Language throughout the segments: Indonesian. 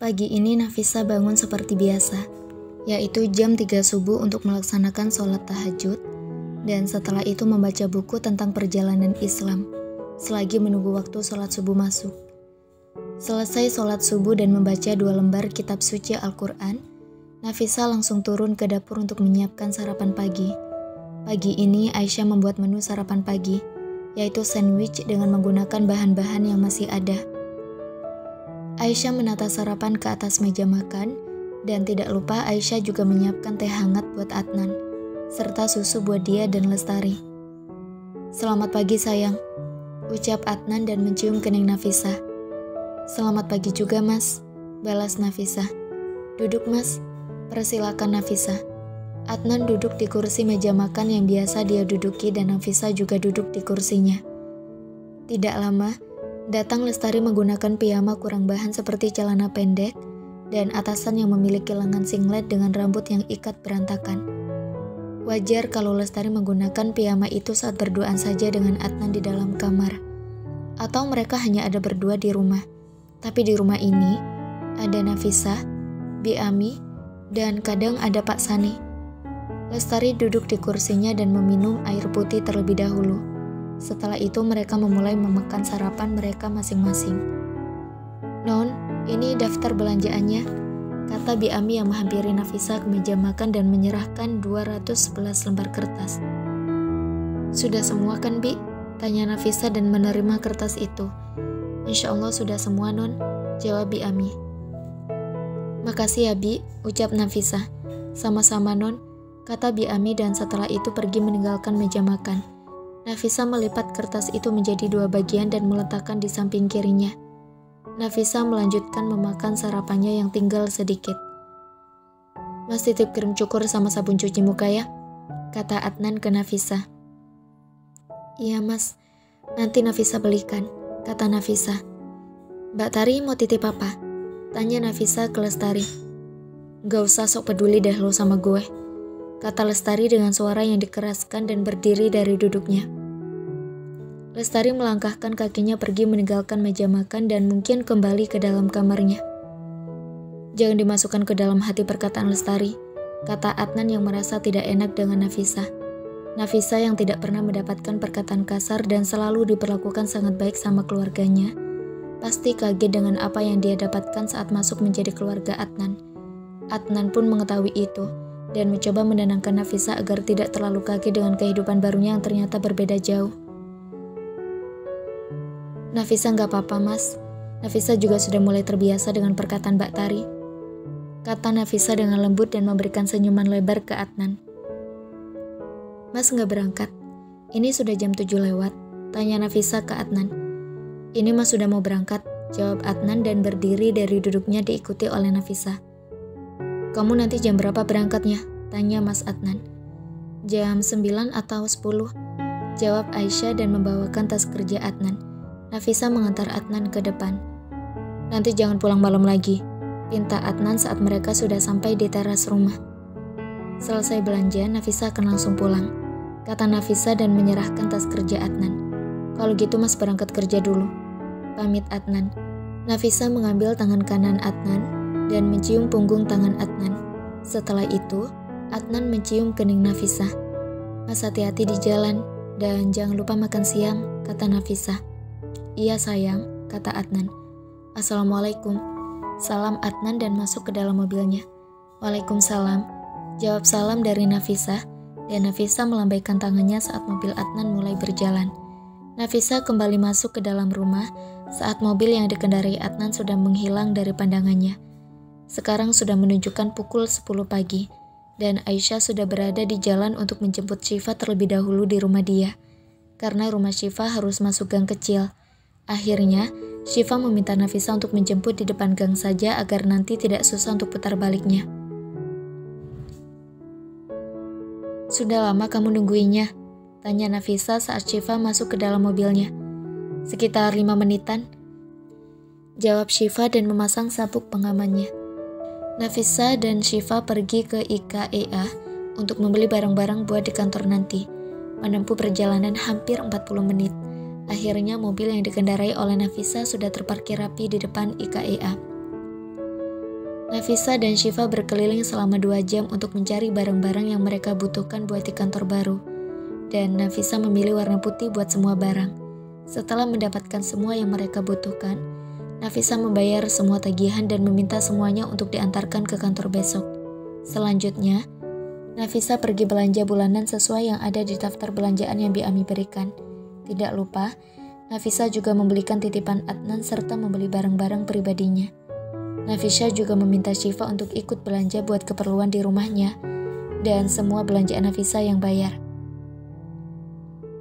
Pagi ini Nafisa bangun seperti biasa, yaitu jam 3 subuh untuk melaksanakan sholat tahajud, dan setelah itu membaca buku tentang perjalanan Islam, selagi menunggu waktu sholat subuh masuk. Selesai sholat subuh dan membaca 2 lembar kitab suci Al-Quran, Nafisa langsung turun ke dapur untuk menyiapkan sarapan pagi. Pagi ini Aisyah membuat menu sarapan pagi, yaitu sandwich dengan menggunakan bahan-bahan yang masih ada. Aisyah menata sarapan ke atas meja makan, dan tidak lupa Aisyah juga menyiapkan teh hangat buat Adnan, serta susu buat dia dan Lestari. "Selamat pagi sayang," ucap Adnan dan mencium kening Nafisa. "Selamat pagi juga mas," balas Nafisa. "Duduk mas," persilakan Nafisa. Adnan duduk di kursi meja makan yang biasa dia duduki dan Nafisa juga duduk di kursinya. Tidak lama, datang Lestari menggunakan piyama kurang bahan seperti celana pendek dan atasan yang memiliki lengan singlet dengan rambut yang ikat berantakan. Wajar kalau Lestari menggunakan piyama itu saat berduaan saja dengan Adnan di dalam kamar. Atau mereka hanya ada berdua di rumah. Tapi di rumah ini, ada Nafisa, Bi Ami, dan kadang ada Pak Sani. Lestari duduk di kursinya dan meminum air putih terlebih dahulu. Setelah itu mereka memulai memakan sarapan mereka masing-masing. "Non, ini daftar belanjaannya," kata Bi Ami yang menghampiri Nafisa ke meja makan dan menyerahkan 211 lembar kertas. "Sudah semua kan Bi?" tanya Nafisa dan menerima kertas itu. "Insya Allah sudah semua Non," jawab Bi Ami. "Makasih ya Bi," ucap Nafisa. "Sama-sama Non," kata Bi Ami dan setelah itu pergi meninggalkan meja makan. Nafisa melipat kertas itu menjadi 2 bagian dan meletakkan di samping kirinya. Nafisa melanjutkan memakan sarapannya yang tinggal sedikit. "Mas titip krim cukur sama sabun cuci muka ya," kata Adnan ke Nafisa. "Iya mas, nanti Nafisa belikan," kata Nafisa. "Mbak Tari mau titip apa?" tanya Nafisa ke Lestari. "Gak usah sok peduli deh lo sama gue," kata Lestari dengan suara yang dikeraskan dan berdiri dari duduknya. Lestari melangkahkan kakinya pergi meninggalkan meja makan dan mungkin kembali ke dalam kamarnya. "Jangan dimasukkan ke dalam hati perkataan Lestari," kata Adnan yang merasa tidak enak dengan Nafisa. Nafisa yang tidak pernah mendapatkan perkataan kasar dan selalu diperlakukan sangat baik sama keluarganya, pasti kaget dengan apa yang dia dapatkan saat masuk menjadi keluarga Adnan. Adnan pun mengetahui itu dan mencoba menenangkan Nafisa agar tidak terlalu kaget dengan kehidupan barunya yang ternyata berbeda jauh. "Nafisa nggak apa-apa mas, Nafisa juga sudah mulai terbiasa dengan perkataan Mbak Tari," kata Nafisa dengan lembut dan memberikan senyuman lebar ke Adnan. "Mas nggak berangkat? Ini sudah jam 7 lewat, tanya Nafisa ke Adnan. "Ini mas sudah mau berangkat," jawab Adnan dan berdiri dari duduknya diikuti oleh Nafisa. "Kamu nanti jam berapa berangkatnya?" tanya Mas Adnan. "Jam 9 atau 10, jawab Aisyah dan membawakan tas kerja Adnan. Nafisa mengantar Adnan ke depan. "Nanti jangan pulang malam lagi," pinta Adnan saat mereka sudah sampai di teras rumah. "Selesai belanja, Nafisa akan langsung pulang," kata Nafisa dan menyerahkan tas kerja Adnan. "Kalau gitu mas berangkat kerja dulu," pamit Adnan. Nafisa mengambil tangan kanan Adnan dan mencium punggung tangan Adnan. Setelah itu, Adnan mencium kening Nafisa. "Mas hati-hati di jalan, dan jangan lupa makan siang," kata Nafisa. "Iya sayang," kata Adnan. "Assalamualaikum," salam Adnan dan masuk ke dalam mobilnya. "Waalaikumsalam," jawab salam dari Nafisa, dan Nafisa melambaikan tangannya saat mobil Adnan mulai berjalan. Nafisa kembali masuk ke dalam rumah saat mobil yang dikendarai Adnan sudah menghilang dari pandangannya. Sekarang sudah menunjukkan pukul 10 pagi, dan Aisyah sudah berada di jalan untuk menjemput Syifa terlebih dahulu di rumah dia, karena rumah Syifa harus masuk gang kecil. Akhirnya, Syifa meminta Nafisa untuk menjemput di depan gang saja agar nanti tidak susah untuk putar baliknya. "Sudah lama kamu nungguinnya?" tanya Nafisa saat Syifa masuk ke dalam mobilnya. "Sekitar 5 menitan," jawab Syifa dan memasang sabuk pengamannya. Nafisa dan Syifa pergi ke IKEA untuk membeli barang-barang buat di kantor nanti, menempuh perjalanan hampir 40 menit. Akhirnya mobil yang dikendarai oleh Nafisa sudah terparkir rapi di depan IKEA. Nafisa dan Syifa berkeliling selama 2 jam untuk mencari barang-barang yang mereka butuhkan buat di kantor baru. Dan Nafisa memilih warna putih buat semua barang. Setelah mendapatkan semua yang mereka butuhkan, Nafisa membayar semua tagihan dan meminta semuanya untuk diantarkan ke kantor besok. Selanjutnya, Nafisa pergi belanja bulanan sesuai yang ada di daftar belanjaan yang Bi Ami berikan. Tidak lupa, Nafisa juga membelikan titipan Adnan serta membeli barang-barang pribadinya. Nafisa juga meminta Syifa untuk ikut belanja buat keperluan di rumahnya, dan semua belanjaan Nafisa yang bayar.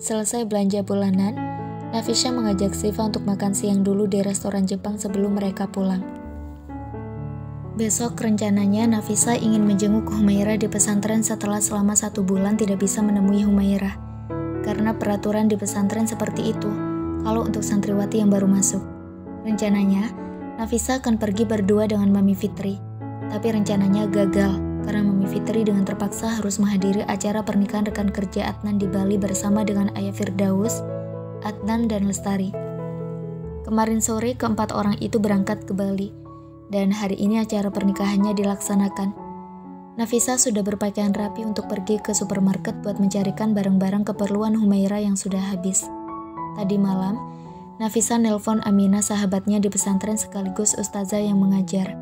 Selesai belanja bulanan, Nafisa mengajak Syifa untuk makan siang dulu di restoran Jepang sebelum mereka pulang. Besok rencananya Nafisa ingin menjenguk Humaira di pesantren setelah selama 1 bulan tidak bisa menemui Humaira. Karena peraturan di pesantren seperti itu, kalau untuk santriwati yang baru masuk. Rencananya, Nafisa akan pergi berdua dengan Mami Fitri. Tapi rencananya gagal, karena Mami Fitri dengan terpaksa harus menghadiri acara pernikahan rekan kerja Adnan di Bali bersama dengan Ayah Firdaus, Adnan, dan Lestari. Kemarin sore keempat orang itu berangkat ke Bali, dan hari ini acara pernikahannya dilaksanakan. Nafisa sudah berpakaian rapi untuk pergi ke supermarket buat mencarikan barang-barang keperluan Humaira yang sudah habis. Tadi malam, Nafisa nelpon Aminah, sahabatnya di pesantren sekaligus ustazah yang mengajar.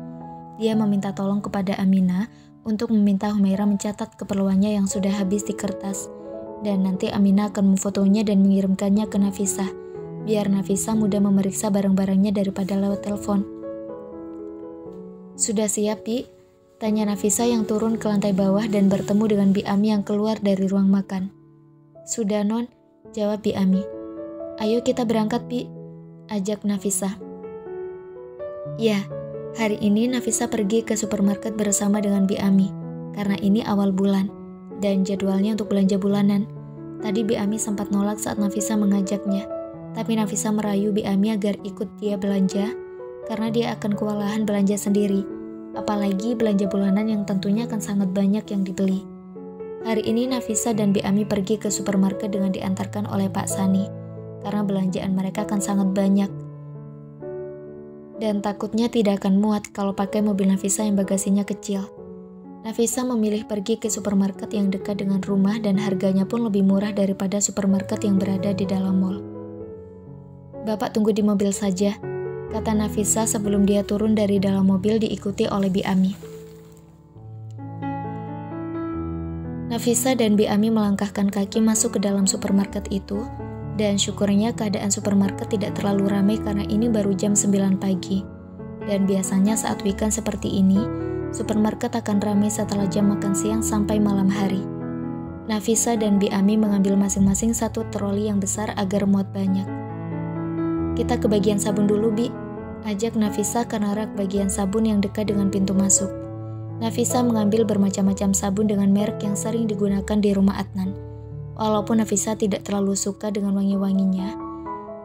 Dia meminta tolong kepada Aminah untuk meminta Humaira mencatat keperluannya yang sudah habis di kertas. Dan nanti Aminah akan memfotonya dan mengirimkannya ke Nafisa, biar Nafisa mudah memeriksa barang-barangnya daripada lewat telepon. "Sudah siap, Bi?" tanya Nafisa yang turun ke lantai bawah dan bertemu dengan Bi Ami yang keluar dari ruang makan. "Sudah, Non," jawab Bi Ami. "Ayo kita berangkat, Bi," ajak Nafisa. Ya, hari ini Nafisa pergi ke supermarket bersama dengan Bi Ami, karena ini awal bulan, dan jadwalnya untuk belanja bulanan. Tadi Bi Ami sempat nolak saat Nafisa mengajaknya, tapi Nafisa merayu Bi Ami agar ikut dia belanja, karena dia akan kewalahan belanja sendiri, apalagi belanja bulanan yang tentunya akan sangat banyak yang dibeli. Hari ini Nafisa dan Bi Ami pergi ke supermarket dengan diantarkan oleh Pak Sani, karena belanjaan mereka akan sangat banyak. Dan takutnya tidak akan muat kalau pakai mobil Nafisa yang bagasinya kecil. Nafisa memilih pergi ke supermarket yang dekat dengan rumah dan harganya pun lebih murah daripada supermarket yang berada di dalam mall. "Bapak tunggu di mobil saja," kata Nafisa sebelum dia turun dari dalam mobil diikuti oleh Bi Ami. Nafisa dan Bi Ami melangkahkan kaki masuk ke dalam supermarket itu, dan syukurnya keadaan supermarket tidak terlalu ramai karena ini baru jam 9 pagi. Dan biasanya saat weekend seperti ini, supermarket akan ramai setelah jam makan siang sampai malam hari. Nafisa dan Bi Ami mengambil masing-masing 1 troli yang besar agar muat banyak. "Kita ke bagian sabun dulu, Bi," ajak Nafisa karena rak bagian sabun yang dekat dengan pintu masuk. Nafisa mengambil bermacam-macam sabun dengan merek yang sering digunakan di rumah Adnan. Walaupun Nafisa tidak terlalu suka dengan wangi-wanginya,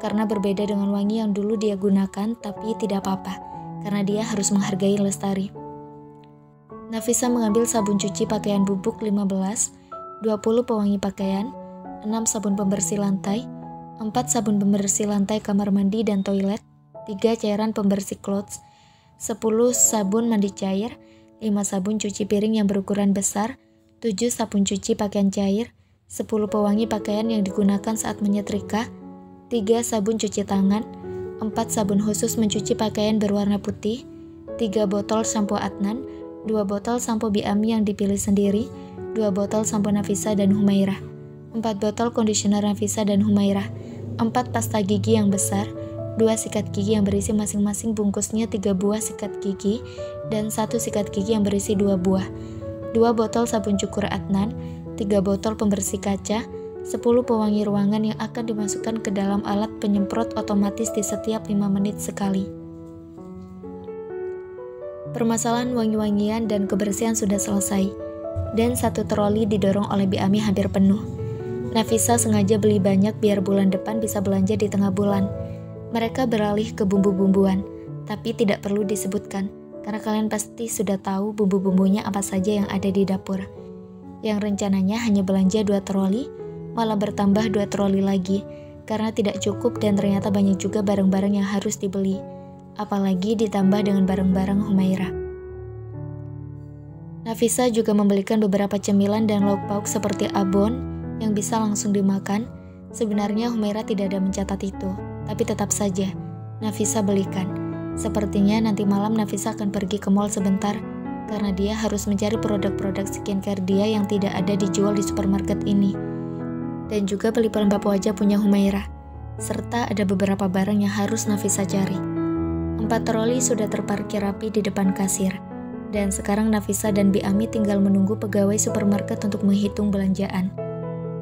karena berbeda dengan wangi yang dulu dia gunakan, tapi tidak apa-apa, karena dia harus menghargai Lestari. Nafisa mengambil sabun cuci pakaian bubuk 15, 20 pewangi pakaian, 6 sabun pembersih lantai, 4 sabun pembersih lantai kamar mandi dan toilet, 3 cairan pembersih clothes, 10 sabun mandi cair, 5 sabun cuci piring yang berukuran besar, 7 sabun cuci pakaian cair, 10 pewangi pakaian yang digunakan saat menyetrika, 3 sabun cuci tangan, 4 sabun khusus mencuci pakaian berwarna putih, 3 botol sampo Adnan, 2 botol sampo Bi Ami yang dipilih sendiri, 2 botol sampo Nafisa dan Humaira, 4 botol kondisioner Nafisa dan Humaira, 4 pasta gigi yang besar, 2 sikat gigi yang berisi masing-masing bungkusnya 3 buah sikat gigi, dan 1 sikat gigi yang berisi 2 buah, 2 botol sabun cukur Adnan, 3 botol pembersih kaca, 10 pewangi ruangan yang akan dimasukkan ke dalam alat penyemprot otomatis di setiap 5 menit sekali. Permasalahan wangi-wangian dan kebersihan sudah selesai, dan 1 troli didorong oleh Bi Ami hampir penuh. Nafisa sengaja beli banyak biar bulan depan bisa belanja di tengah bulan. Mereka beralih ke bumbu-bumbuan, tapi tidak perlu disebutkan, karena kalian pasti sudah tahu bumbu-bumbunya apa saja yang ada di dapur. Yang rencananya hanya belanja 2 troli, malah bertambah 2 troli lagi, karena tidak cukup dan ternyata banyak juga barang-barang yang harus dibeli, apalagi ditambah dengan barang-barang Humaira. Nafisa juga membelikan beberapa cemilan dan lauk pauk seperti abon yang bisa langsung dimakan. Sebenarnya Humaira tidak ada mencatat itu, tapi tetap saja Nafisa belikan. Sepertinya nanti malam Nafisa akan pergi ke mall sebentar karena dia harus mencari produk-produk skincare dia yang tidak ada dijual di supermarket ini. Dan juga beli pelembab wajah punya Humaira. Serta ada beberapa barang yang harus Nafisa cari. 4 troli sudah terparkir rapi di depan kasir. Dan sekarang Nafisa dan Bi Ami tinggal menunggu pegawai supermarket untuk menghitung belanjaan.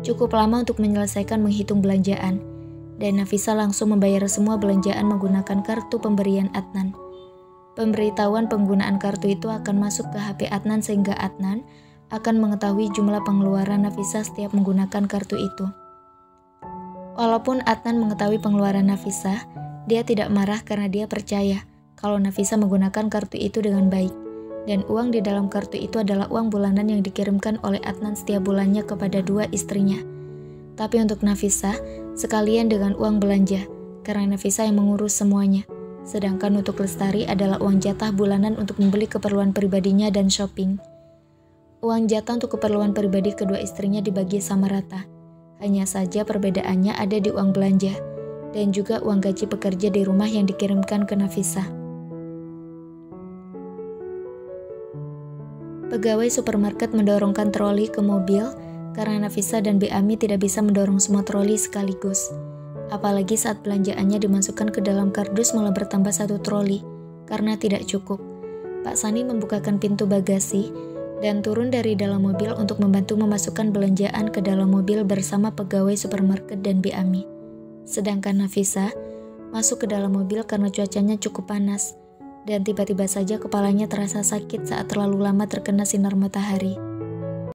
Cukup lama untuk menyelesaikan menghitung belanjaan. Dan Nafisa langsung membayar semua belanjaan menggunakan kartu pemberian Adnan. Pemberitahuan penggunaan kartu itu akan masuk ke HP Adnan sehingga Adnan akan mengetahui jumlah pengeluaran Nafisa setiap menggunakan kartu itu. Walaupun Adnan mengetahui pengeluaran Nafisa, dia tidak marah karena dia percaya kalau Nafisa menggunakan kartu itu dengan baik. Dan uang di dalam kartu itu adalah uang bulanan yang dikirimkan oleh Adnan setiap bulannya kepada 2 istrinya. Tapi untuk Nafisa, sekalian dengan uang belanja, karena Nafisa yang mengurus semuanya. Sedangkan untuk Lestari adalah uang jatah bulanan untuk membeli keperluan pribadinya dan shopping. Uang jatah untuk keperluan pribadi kedua istrinya dibagi sama rata. Hanya saja perbedaannya ada di uang belanja, dan juga uang gaji pekerja di rumah yang dikirimkan ke Nafisa. Pegawai supermarket mendorongkan troli ke mobil karena Nafisa dan Bi Ami tidak bisa mendorong semua troli sekaligus. Apalagi saat belanjaannya dimasukkan ke dalam kardus malah bertambah 1 troli karena tidak cukup. Pak Sani membukakan pintu bagasi dan turun dari dalam mobil untuk membantu memasukkan belanjaan ke dalam mobil bersama pegawai supermarket dan Bi Ami. Sedangkan Nafisa masuk ke dalam mobil karena cuacanya cukup panas. Dan tiba-tiba saja kepalanya terasa sakit saat terlalu lama terkena sinar matahari.